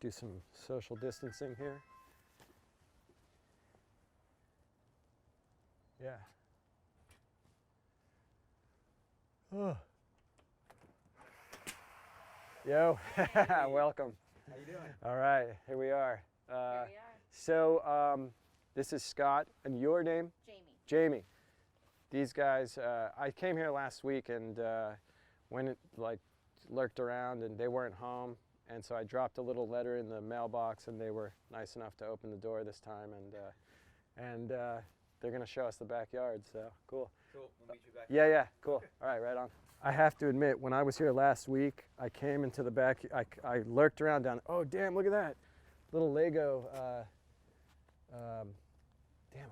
do some social distancing here. Yeah. Oh. Yo, welcome. How you doing? All right, here we are. Here we are. So this is Scott, and your name? Jamie. Jamie. These guys, I came here last week and went like lurked around, and they weren't home, and so I dropped a little letter in the mailbox, and they were nice enough to open the door this time, and they're gonna show us the backyard. So cool. Cool. We'll meet you back. Yeah, cool. All right, right on. I have to admit, when I was here last week, I came into the back, I lurked around down, oh damn, look at that. Little Lego, damn,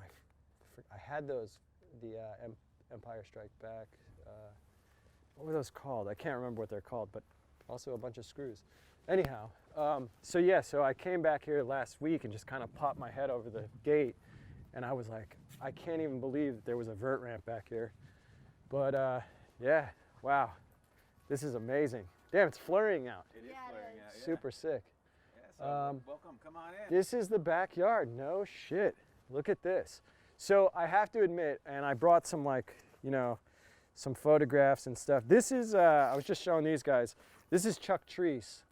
I had those, the Empire Strike Back, what were those called? I can't remember what they're called, but also a bunch of screws. Anyhow, so I came back here last week and just kind of popped my head over the gate, and I was like, I can't even believe that there was a vert ramp back here. But yeah. Wow, this is amazing. Damn, it's flurrying out. It is Yeah, it flaring is. out. Yeah. Super sick. Yeah, so welcome. Come on in. This is the backyard. No shit. Look at this. So I have to admit, and I brought some some photographs and stuff. This is, I was just showing these guys, this is Chuck Treece.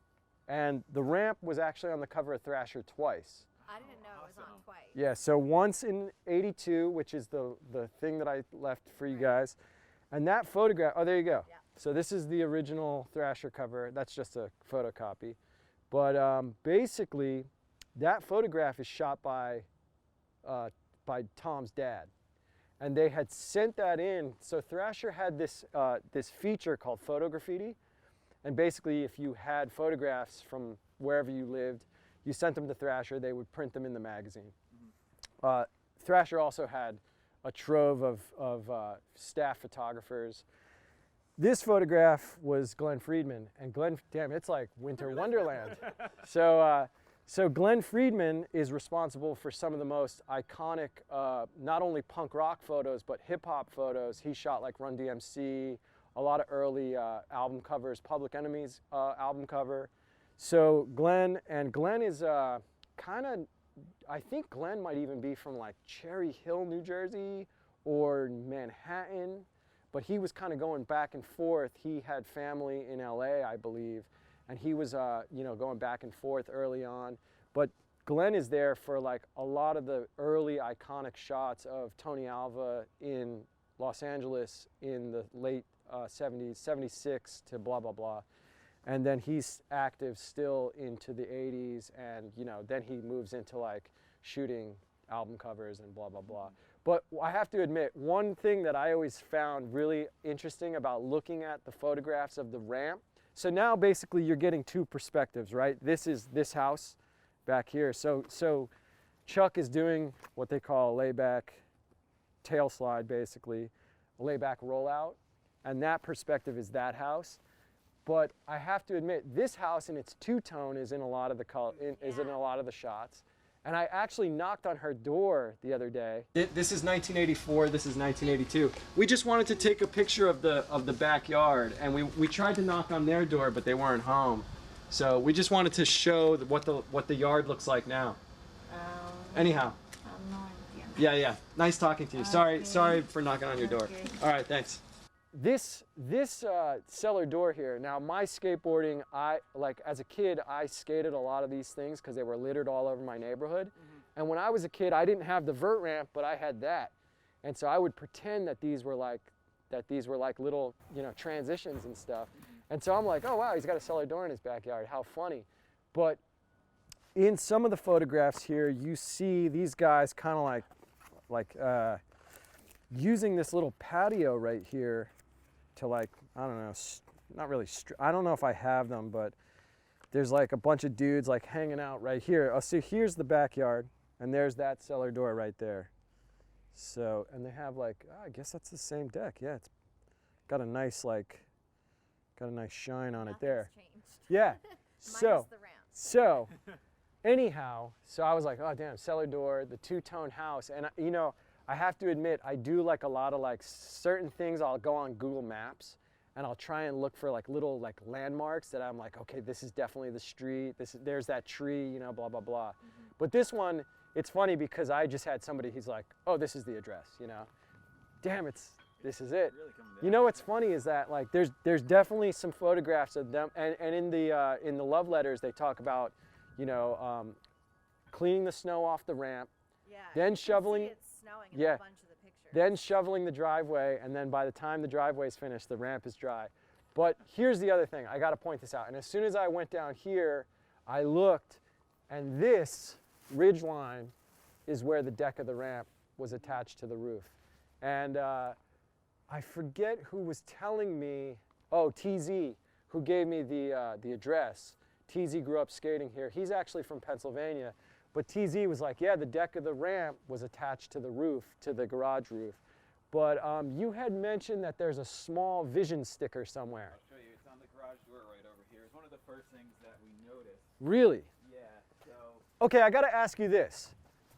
And the ramp was actually on the cover of Thrasher twice. I didn't know it was on twice. Yeah, so once in '82, which is the thing that I left for you guys. And that photograph, oh, there you go. Yeah. So this is the original Thrasher cover. That's just a photocopy. But basically, that photograph is shot by Tom's dad. And they had sent that in. So Thrasher had this, this feature called Photo Graffiti. And basically, if you had photographs from wherever you lived, you sent them to Thrasher, they would print them in the magazine. Thrasher also had a trove of staff photographers. This photograph was Glenn Friedman, and Glenn, damn, it's like winter wonderland. So Glenn Friedman is responsible for some of the most iconic, not only punk rock photos, but hip hop photos. He shot like Run DMC, a lot of early album covers, Public Enemy's album cover. So Glenn is kind of, I think Glenn might even be from like Cherry Hill, New Jersey, or Manhattan, but he was kind of going back and forth. He had family in LA, I believe, and he was, going back and forth early on. But Glenn is there for like a lot of the early iconic shots of Tony Alva in Los Angeles in the late 70s, 76 to blah, blah, blah. And then he's active still into the 80s, and then he moves into like shooting album covers and blah, blah, blah. But I have to admit, one thing that I always found really interesting about looking at the photographs of the ramp, so now basically you're getting two perspectives, right? This is this house back here. So Chuck is doing what they call a layback tail slide, basically, a layback rollout, and that perspective is that house. But I have to admit, this house in its two-tone is in a lot of the is in a lot of the shots. And I actually knocked on her door the other day. This is 1984. This is 1982. We just wanted to take a picture of the backyard, and we tried to knock on their door, but they weren't home. So we just wanted to show what the yard looks like now. Anyhow. No idea. Yeah. Nice talking to you. Okay. Sorry for knocking on your door. Okay. All right, thanks. This cellar door here, now my skateboarding, as a kid, I skated a lot of these things because they were littered all over my neighborhood. And when I was a kid, I didn't have the vert ramp, but I had that. And so I would pretend that these were like little, transitions and stuff. And so I'm like, oh wow, he's got a cellar door in his backyard, how funny. But in some of the photographs here, you see these guys kind of like using this little patio right here to I don't know, not really, I don't know if I have them, but there's like a bunch of dudes like hanging out right here. Oh, so here's the backyard, and there's that cellar door right there. So, and they have I guess that's the same deck. Yeah, it's got a nice shine on it there. Changed. Yeah. Minus the ramp. So, anyhow, so I was like, oh damn, cellar door, the two-tone house, and I have to admit, I do like a lot of certain things. I'll go on Google Maps and I'll try and look for like little like landmarks that I'm like, okay, this is definitely the street. There's that tree, you know, blah blah blah. But this one, it's funny because I just had somebody. He's like, oh, this is the address, you know. Damn, this is it. Really coming down. You know what's funny is that like there's definitely some photographs of them, and in the love letters they talk about, you know, cleaning the snow off the ramp, Yeah. then you can shoveling- See it's snowing in yeah. a bunch of the pictures. then shoveling the driveway, and then by the time the driveway is finished, the ramp is dry. But here's the other thing, I got to point this out. And as soon as I went down here, I looked, and this ridge line is where the deck of the ramp was attached to the roof. And I forget who was telling me, oh, TZ, who gave me the address. TZ grew up skating here. He's actually from Pennsylvania. But TZ was like, yeah, the deck of the ramp was attached to the roof, to the garage roof. But you had mentioned that there's a small vision sticker somewhere. I'll show you. It's on the garage door right over here. It's one of the first things that we noticed. Really? Yeah. So Okay, I got to ask you this.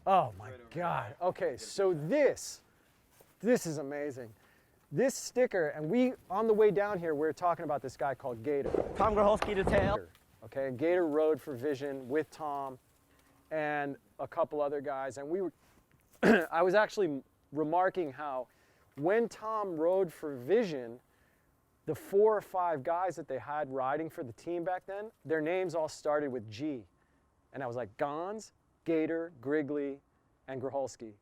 Oh my Right over God. there. Okay, so this is amazing. This sticker, and we, on the way down here, we were talking about this guy called Gator. Tom Groholski detail. Okay, and Gator rode for Vision with Tom and a couple other guys, and we were, I was actually remarking how when Tom rode for Vision, the 4 or 5 guys that they had riding for the team back then, their names all started with G. And I was like, Gons, Gator, Grigley, and Groholski.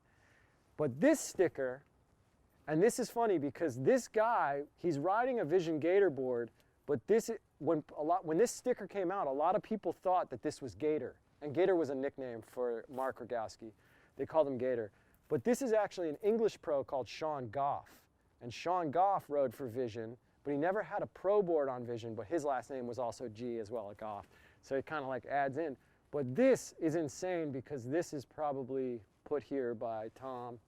But this sticker, and this is funny because this guy, he's riding a Vision Gator board, but when this sticker came out, a lot of people thought that this was Gator. And Gator was a nickname for Mark Rogowski. They called him Gator. But this is actually an English pro called Sean Goff. And Sean Goff rode for Vision, but he never had a pro board on Vision, but his last name was also G as well, Goff. So it kind of like adds in. But this is insane because this is probably put here by Tom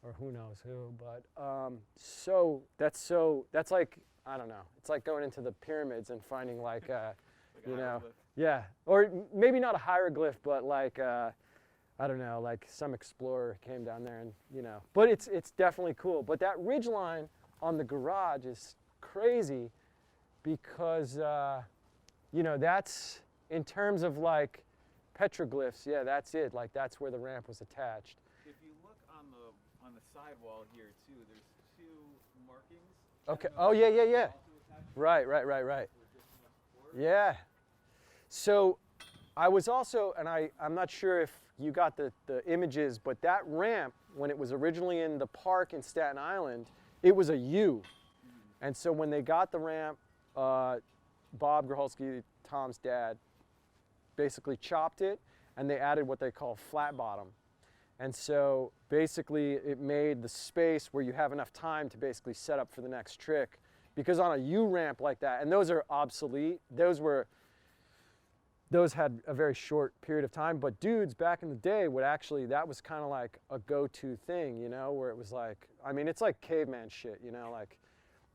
or who knows who. But that's like, I don't know. It's like going into the pyramids and finding like, you know, yeah. Or maybe not a hieroglyph, but like, I don't know, like some explorer came down there and, you know. But it's definitely cool. But that ridge line on the garage is crazy because, you know, that's, in terms of like petroglyphs, yeah, that's it. Like that's where the ramp was attached. if you look on the sidewall here too, there's 2 markings. Okay. I don't know Oh, if yeah. they're also attached Right. to this one board. Yeah. So I was also, and I'm not sure if you got the images, but that ramp, when it was originally in the park in Staten Island, it was a U. And so when they got the ramp, Bob Groholski, Tom's dad, basically chopped it, and they added what they call flat bottom. And so basically it made the space where you have enough time to basically set up for the next trick. Because on a U ramp like that, and those are obsolete, those had a very short period of time, but dudes back in the day would actually, that was kind of like a go-to thing, you know, where it was like, I mean, it's like caveman shit, you know, like,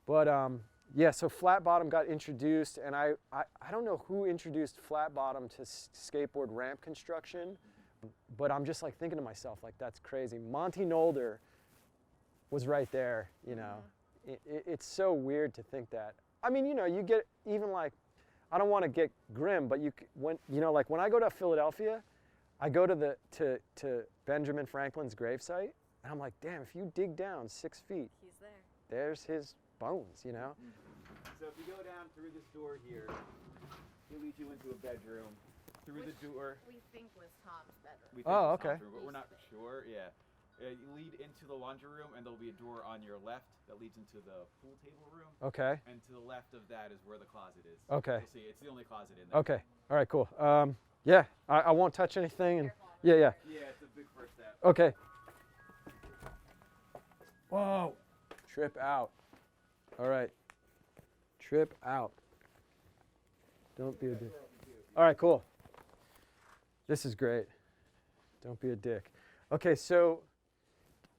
but yeah, so flat bottom got introduced, and I don't know who introduced flat bottom to skateboard ramp construction, but I'm just like thinking to myself, like, that's crazy. Monty Nolder was right there, you know. It's so weird to think that. I mean, you know, you get even like, I don't want to get grim, but when I go to Philadelphia, I go to to Benjamin Franklin's gravesite, and I'm like, damn, if you dig down 6 feet, He's there. there's his bones, you know. So if you go down through this door here, he'll lead you into a bedroom. Through the door. We think was Tom's bedroom. We think Oh, it's Tom's okay. room, but we're not sure. Yeah. You lead into the laundry room, and there'll be a door on your left that leads into the pool table room. Okay. And to the left of that is where the closet is. Okay. You'll see, it's the only closet in there. Okay. All right. Cool. Yeah. I won't touch anything. And yeah. Yeah, it's a big first step. Okay. Whoa. Trip out. All right. Trip out. Don't be a dick. All right. Cool. This is great. Don't be a dick. Okay. So,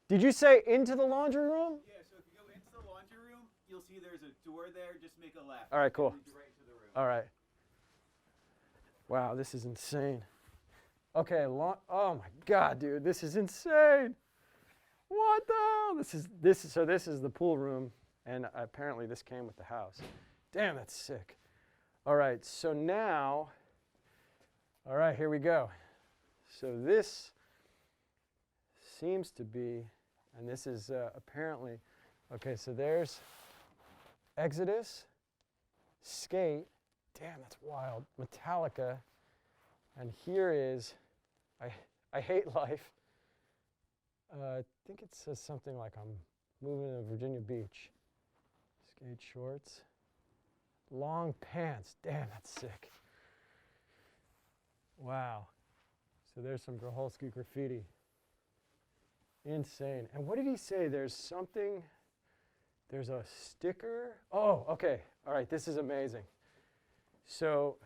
did you say into the laundry room? Yeah, so if you go into the laundry room, you'll see there's a door there. Just make a left. All right, cool. It'll lead you right into the room. All right. Wow, this is insane. Okay, oh my God, dude, this is insane. What the hell? This is the pool room. And apparently this came with the house. Damn, that's sick. All right, so now, all right, here we go. So this seems to be, and this is apparently, okay, so there's Exodus, Skate, damn, that's wild, Metallica, and here is I Hate Life. I think it says something like I'm moving to Virginia Beach. Skate shorts, long pants, damn, that's sick. Wow. So there's some Groholski graffiti. Insane. And what did he say? There's something, there's a sticker. Oh, okay. All right, this is amazing. So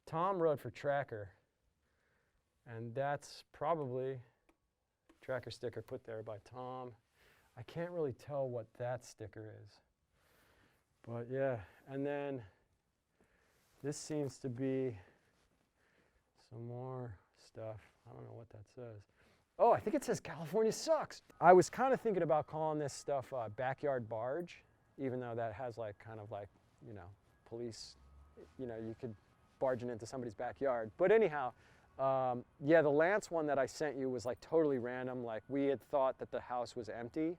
Tom rode for Tracker, and that's probably Tracker sticker put there by Tom. I can't really tell what that sticker is. But yeah, and then this seems to be some more stuff. I don't know what that says. Oh, I think it says California sucks. I was kind of thinking about calling this stuff backyard barge, even though that has like kind of like, you know, police, you know, you could barge it into somebody's backyard. But anyhow, yeah, the Lance one that I sent you was like totally random. Like we had thought that the house was empty.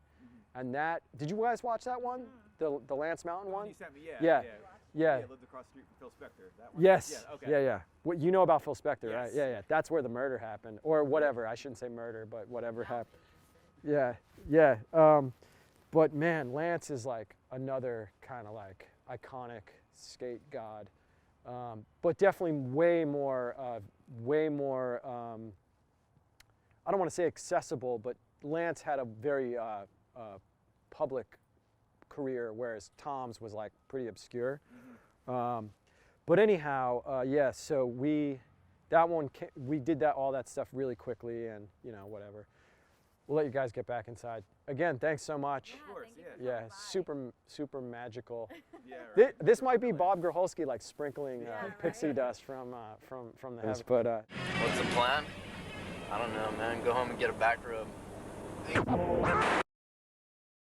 And that, did you guys watch that one? The Lance Mountain one? You sent me, yeah. Yeah. Yeah, lived across the street from Phil Spector. That one? Yes. Yeah, okay. Yeah. What you know about Phil Spector, right? Yes. Yeah. That's where the murder happened, or whatever. I shouldn't say murder, but whatever happened. Yeah. But man, Lance is like another kind of like iconic skate god, but definitely way more. I don't want to say accessible, but Lance had a very public career, whereas Tom's was like pretty obscure. But anyhow, yeah. So we did all that stuff really quickly, and you know, whatever. We'll let you guys get back inside. Again, thanks so much. Yeah, course, thank you yeah. for Yeah, coming by. super magical. Yeah, Thi- right. This might be Bob Groholski like sprinkling Yeah, right. pixie dust from the heavens. But What's the plan? I don't know, man. Go home and get a back rub.